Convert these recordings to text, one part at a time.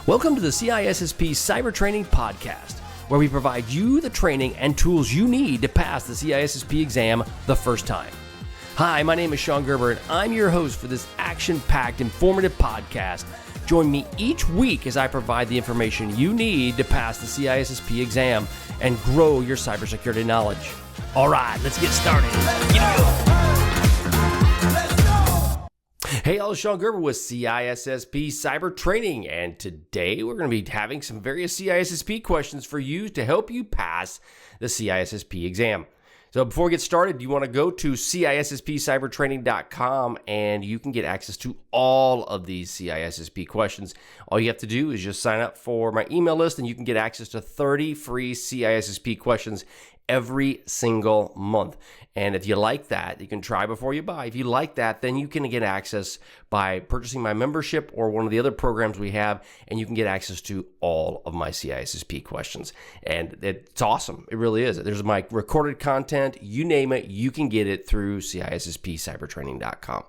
Welcome to the CISSP Cyber Training Podcast, where we provide you the training and tools you need to pass the CISSP exam the first time. Hi, my name is Sean Gerber, and I'm your host for this action-packed, informative podcast. Join me each week as I provide the information you need to pass the CISSP exam and grow your cybersecurity knowledge. All right, let's get started. Hey, I'm Sean Gerber with CISSP Cyber Training, and today we're going to be having some various CISSP questions for you to help you pass the CISSP exam. So before we get started, you want to go to CISSPcybertraining.com and you can get access to all of these CISSP questions. All you have to do is just sign up for my email list and you can get access to 30 free CISSP questions every single month. And if you like that, you can try before you buy. If you like that, then you can get access by purchasing my membership or one of the other programs we have, and you can get access to all of my CISSP questions. And it's awesome. It really is. There's my recorded content. You name it, you can get it through CISSPcybertraining.com.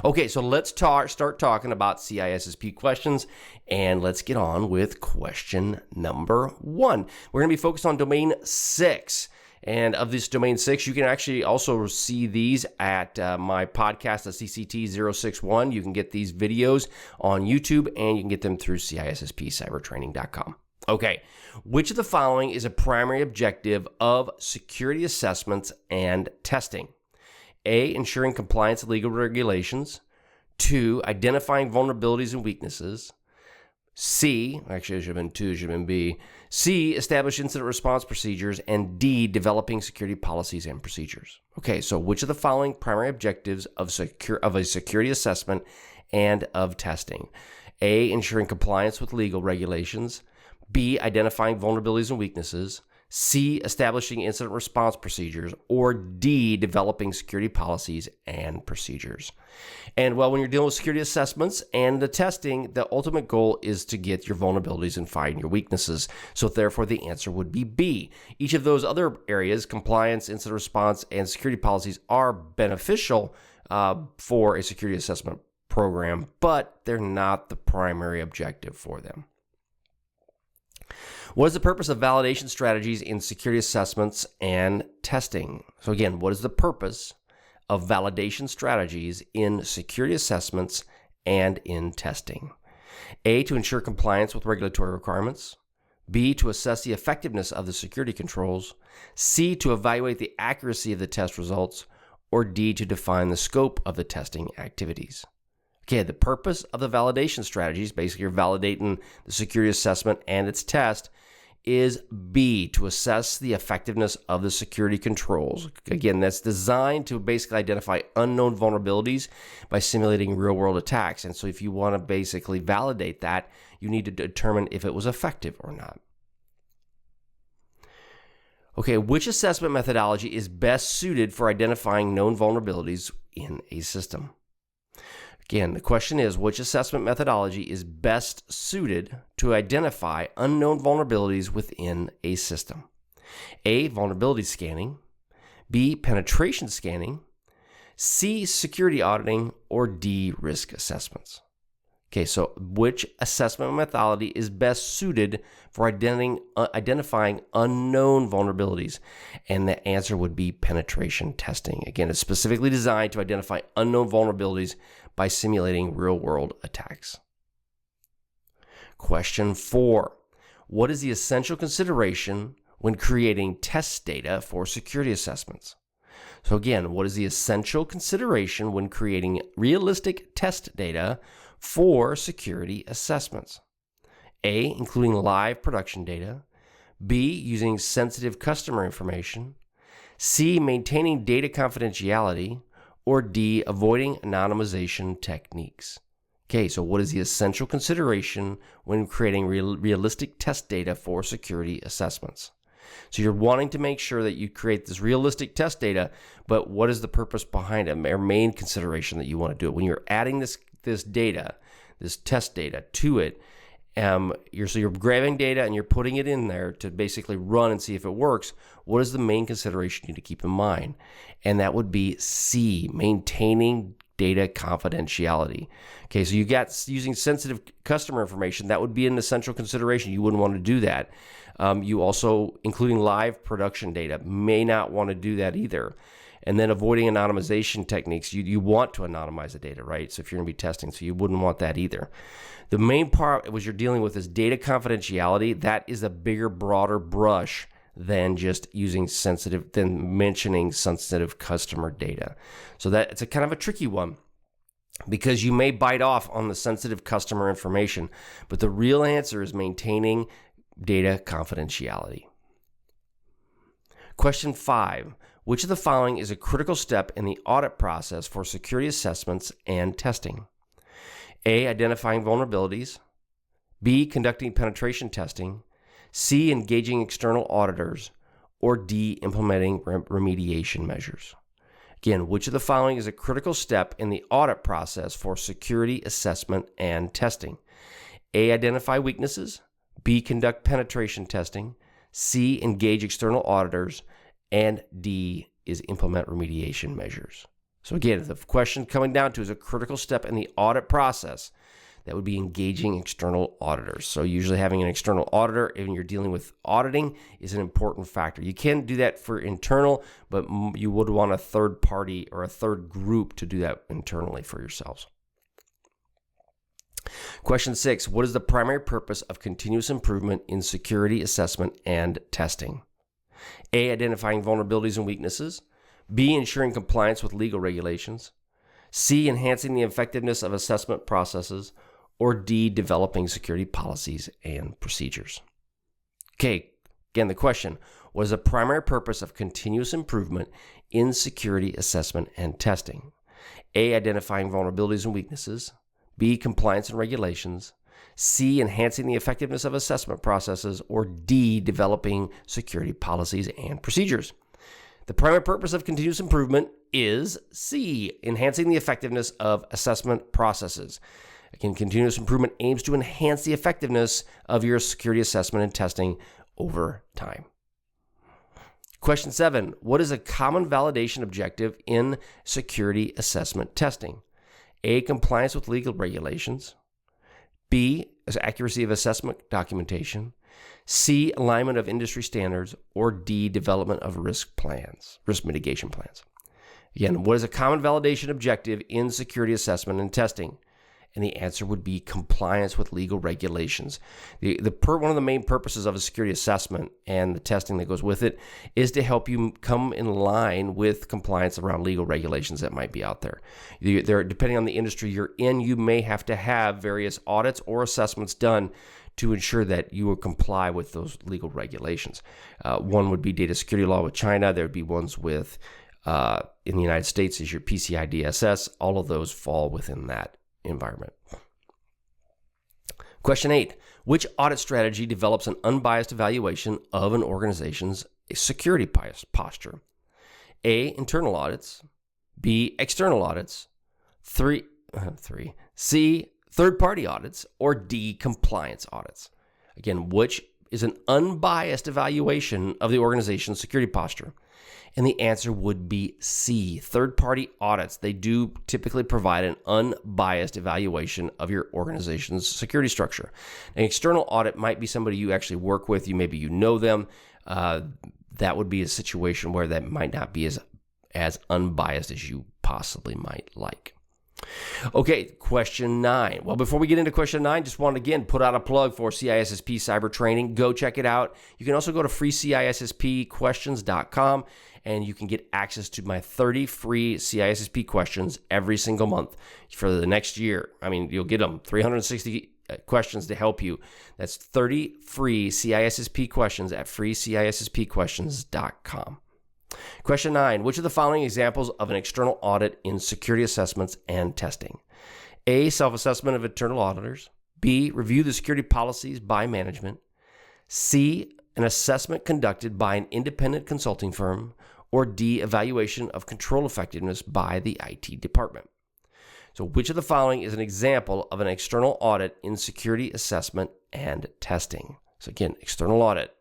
Okay, so let's start talking about CISSP questions, and let's get on with question number 1. We're going to be focused on domain 6. And of this domain 6, you can actually also see these at my podcast, the CCT 061. You can get these videos on YouTube, and you can get them through CISSPcybertraining.com. Okay, which of the following is a primary objective of security assessments and testing? A, ensuring compliance with legal regulations. 2, identifying vulnerabilities and weaknesses. C, actually it should have been 2, it should have been B. C, establish incident response procedures. And D, developing security policies and procedures. Okay, so which of the following primary objectives of a security assessment and of testing? A, ensuring compliance with legal regulations. B, identifying vulnerabilities and weaknesses. C, establishing incident response procedures, or D, developing security policies and procedures. And well, when you're dealing with security assessments and the testing, the ultimate goal is to get your vulnerabilities and find your weaknesses. So therefore, the answer would be B. Each of those other areas, compliance, incident response, and security policies, are beneficial for a security assessment program, but they're not the primary objective for them. What is the purpose of validation strategies in security assessments and testing? So again, what is the purpose of validation strategies in security assessments and in testing? A, to ensure compliance with regulatory requirements. B, to assess the effectiveness of the security controls. C, to evaluate the accuracy of the test results. Or D, to define the scope of the testing activities. Okay, the purpose of the validation strategies, basically you're validating the security assessment and its test, is B, to assess the effectiveness of the security controls. Again, that's designed to basically identify unknown vulnerabilities by simulating real-world attacks. And so if you want to basically validate that, you need to determine if it was effective or not. Okay, which assessment methodology is best suited for identifying known vulnerabilities in a system? Again, the question is, which assessment methodology is best suited to identify unknown vulnerabilities within a system? A, vulnerability scanning. B, penetration scanning. C, security auditing. Or D, risk assessments. Okay, so which assessment methodology is best suited for identifying unknown vulnerabilities? And the answer would be penetration testing. Again, it's specifically designed to identify unknown vulnerabilities by simulating real-world attacks. Question 4. What is the essential consideration when creating test data for security assessments? So again, what is the essential consideration when creating realistic test data for security assessments? A, including live production data. B, using sensitive customer information. C, maintaining data confidentiality. Or D, avoiding anonymization techniques. Okay, so what is the essential consideration when creating realistic test data for security assessments? So you're wanting to make sure that you create this realistic test data, but what is the purpose behind it, or main consideration that you want to do it? When you're adding this data, this test data to it, you're grabbing data and you're putting it in there to basically run and see if it works. What is the main consideration you need to keep in mind? And that would be C, maintaining data confidentiality. Okay, so you got using sensitive customer information, that would be an essential consideration. You wouldn't want to do that. You also, including live production data, may not want to do that either. And then avoiding anonymization techniques, you want to anonymize the data, right? So if you're going to be testing, so you wouldn't want that either. The main part was you're dealing with is data confidentiality. That is a bigger, broader brush than just mentioning sensitive customer data. So that it's a kind of a tricky one, because you may bite off on the sensitive customer information, but the real answer is maintaining data confidentiality. Question 5. Which of the following is a critical step in the audit process for security assessments and testing? A, identifying vulnerabilities. B, conducting penetration testing. C, engaging external auditors. Or D, implementing remediation measures. Again, which of the following is a critical step in the audit process for security assessment and testing? A, identify weaknesses. B, conduct penetration testing. C, engage external auditors. And D is implement remediation measures. So again, if the question coming down to is a critical step in the audit process, that would be engaging external auditors. So usually having an external auditor, when you're dealing with auditing, is an important factor. You can do that for internal, but you would want a third party or a third group to do that internally for yourselves. Question 6, what is the primary purpose of continuous improvement in security assessment and testing? A, identifying vulnerabilities and weaknesses. B, ensuring compliance with legal regulations. C, enhancing the effectiveness of assessment processes. Or D, developing security policies and procedures. Okay, again, the question, what is the primary purpose of continuous improvement in security assessment and testing? A, identifying vulnerabilities and weaknesses. B, compliance and regulations. C, enhancing the effectiveness of assessment processes. Or D, developing security policies and procedures. The primary purpose of continuous improvement is C, enhancing the effectiveness of assessment processes. Again, continuous improvement aims to enhance the effectiveness of your security assessment and testing over time. Question 7, what is a common validation objective in security assessment testing? A, compliance with legal regulations. B, accuracy of assessment documentation. C, alignment of industry standards. Or D, development of risk mitigation plans. Again, what is a common validation objective in security assessment and testing? And the answer would be compliance with legal regulations. One of the main purposes of a security assessment and the testing that goes with it is to help you come in line with compliance around legal regulations that might be out there. Depending on the industry you're in, you may have to have various audits or assessments done to ensure that you will comply with those legal regulations. One would be data security law with China. There would be ones with, in the United States, is your PCI DSS. All of those fall within that environment. Question 8, which audit strategy develops an unbiased evaluation of an organization's security posture? A, internal audits. B, external audits. C, third-party audits. Or D, compliance audits. Again, which is an unbiased evaluation of the organization's security posture? And the answer would be C, third-party audits. They do typically provide an unbiased evaluation of your organization's security structure. An external audit might be somebody you actually work with. Maybe you know them. That would be a situation where that might not be as unbiased as you possibly might like. Okay, question 9. Well, before we get into question 9, just want to again put out a plug for CISSP cyber training. Go check it out. You can also go to freeCISSPquestions.com and you can get access to my 30 free CISSP questions every single month for the next year. I mean, you'll get them 360 questions to help you. That's 30 free CISSP questions at freeCISSPquestions.com. Question 9, which of the following examples of an external audit in security assessments and testing? A, self-assessment of internal auditors. B, review the security policies by management. C, an assessment conducted by an independent consulting firm. Or D, evaluation of control effectiveness by the IT department. So which of the following is an example of an external audit in security assessment and testing? So again, external audit.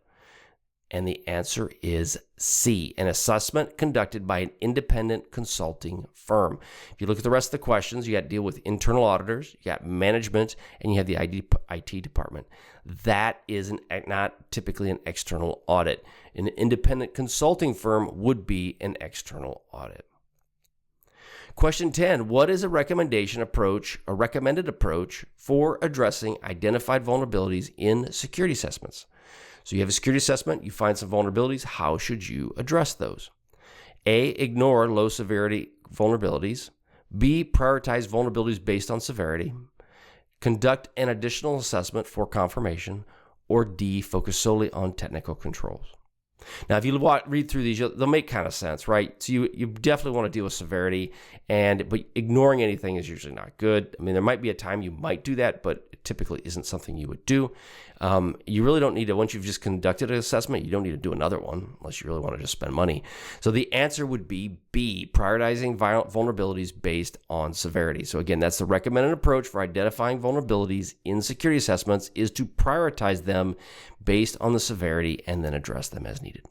And the answer is C, an assessment conducted by an independent consulting firm. If you look at the rest of the questions, you got to deal with internal auditors, you got management, and you have the IT department. That is not typically an external audit. An independent consulting firm would be an external audit. Question 10, what is a recommended approach for addressing identified vulnerabilities in security assessments? So you have a security assessment, you find some vulnerabilities. How should you address those? A, ignore low severity vulnerabilities. B, prioritize vulnerabilities based on severity. Conduct an additional assessment for confirmation. Or D, focus solely on technical controls. Now, if you read through these, they'll make kind of sense, right? So you definitely want to deal with severity, but ignoring anything is usually not good. I mean, there might be a time you might do that, but it typically isn't something you would do. You really don't need to, once you've just conducted an assessment, you don't need to do another one unless you really want to just spend money. So the answer would be B, prioritizing vulnerabilities based on severity. So again, that's the recommended approach for identifying vulnerabilities in security assessments, is to prioritize them based on the severity and then address them as needed.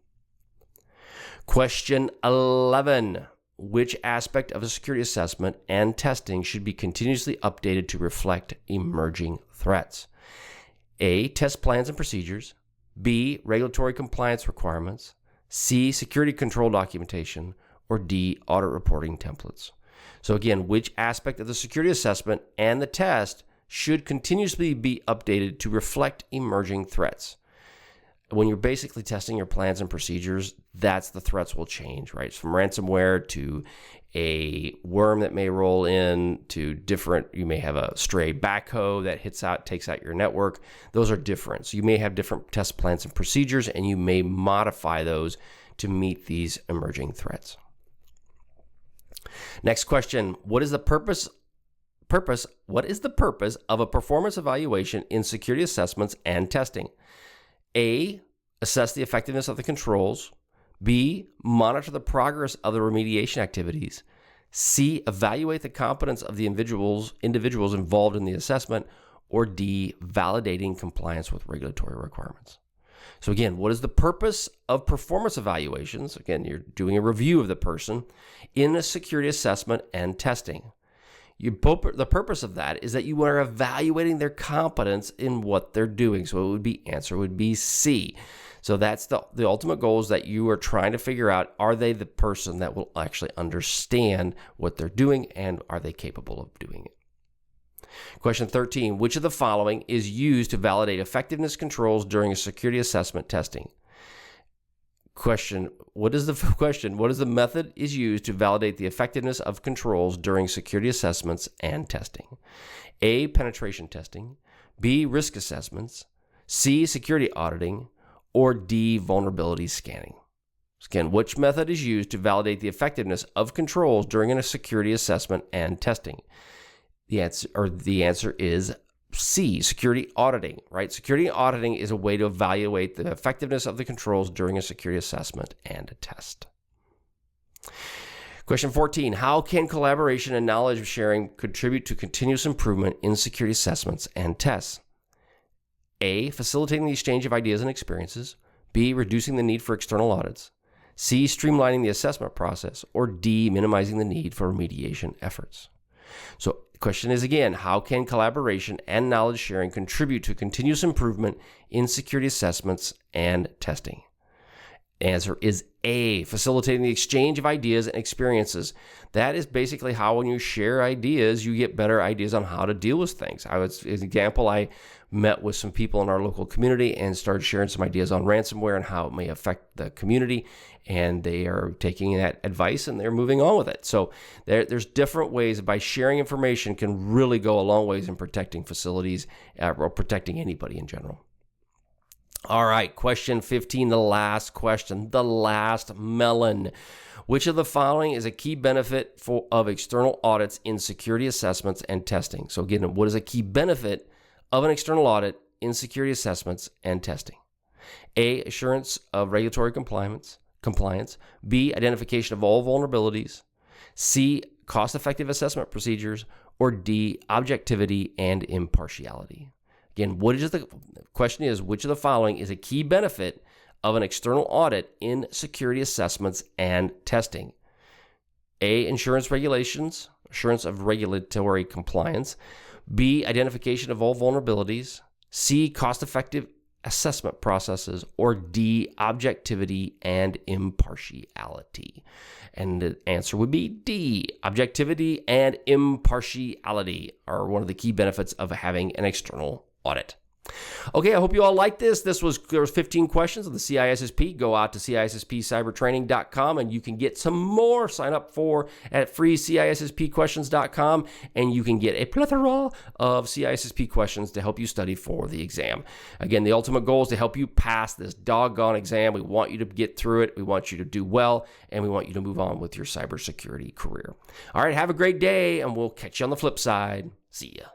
Question 11. Which aspect of a security assessment and testing should be continuously updated to reflect emerging threats? A, test plans and procedures. B, regulatory compliance requirements. C, security control documentation. Or D, audit reporting templates. So again, which aspect of the security assessment and the test should continuously be updated to reflect emerging threats? When you're basically testing your plans and procedures, that's the threats will change, right? From ransomware to a worm that may roll in to different, you may have a stray backhoe that takes out your network. Those are different. So you may have different test plans and procedures, and you may modify those to meet these emerging threats. Next question, what is the purpose of a performance evaluation in security assessments and testing? A, assess the effectiveness of the controls. B, monitor the progress of the remediation activities. C, evaluate the competence of the individuals involved in the assessment. Or D, validating compliance with regulatory requirements. So again, what is the purpose of performance evaluations? Again, you're doing a review of the person in a security assessment and testing. The purpose of that is that you are evaluating their competence in what they're doing. So answer would be C. So that's the ultimate goal, is that you are trying to figure out, are they the person that will actually understand what they're doing, and are they capable of doing it? Question 13, which of the following is used to validate effectiveness controls during a security assessment testing? What is the method is used to validate the effectiveness of controls during security assessments and testing? A, penetration testing. B, risk assessments. C, security auditing. Or D, vulnerability scanning. Again, which method is used to validate the effectiveness of controls during a security assessment and testing? The answer is C, security auditing, right? Security auditing is a way to evaluate the effectiveness of the controls during a security assessment and a test. Question 14, how can collaboration and knowledge sharing contribute to continuous improvement in security assessments and tests? A, facilitating the exchange of ideas and experiences. B, reducing the need for external audits. C, streamlining the assessment process. Or D, minimizing the need for remediation efforts. So the question is, again, how can collaboration and knowledge sharing contribute to continuous improvement in security assessments and testing? The answer is A, facilitating the exchange of ideas and experiences. That is basically how, when you share ideas, you get better ideas on how to deal with things. As an example, I met with some people in our local community and started sharing some ideas on ransomware and how it may affect the community, and they are taking that advice and they're moving on with it. So there's different ways. By sharing information can really go a long ways in protecting facilities or protecting anybody in general. All right, question 15, the last question, the last melon. Which of the following is a key benefit of external audits in security assessments and testing? So again, what is a key benefit of an external audit in security assessments and testing? A, assurance of regulatory compliance. B, identification of all vulnerabilities. C, cost-effective assessment procedures. Or D, objectivity and impartiality. Again, the question is, which of the following is a key benefit of an external audit in security assessments and testing? A, insurance regulations, assurance of regulatory compliance. B, identification of all vulnerabilities. C, cost-effective assessment processes. Or D, objectivity and impartiality. And the answer would be D. Objectivity and impartiality are one of the key benefits of having an external audit. Okay, I hope you all liked this. There was 15 questions of the CISSP. Go out to CISSPcybertraining.com and you can get some more. Sign up at freeCISSPquestions.com and you can get a plethora of CISSP questions to help you study for the exam. Again, the ultimate goal is to help you pass this doggone exam. We want you to get through it. We want you to do well, and we want you to move on with your cybersecurity career. All right, have a great day, and we'll catch you on the flip side. See ya.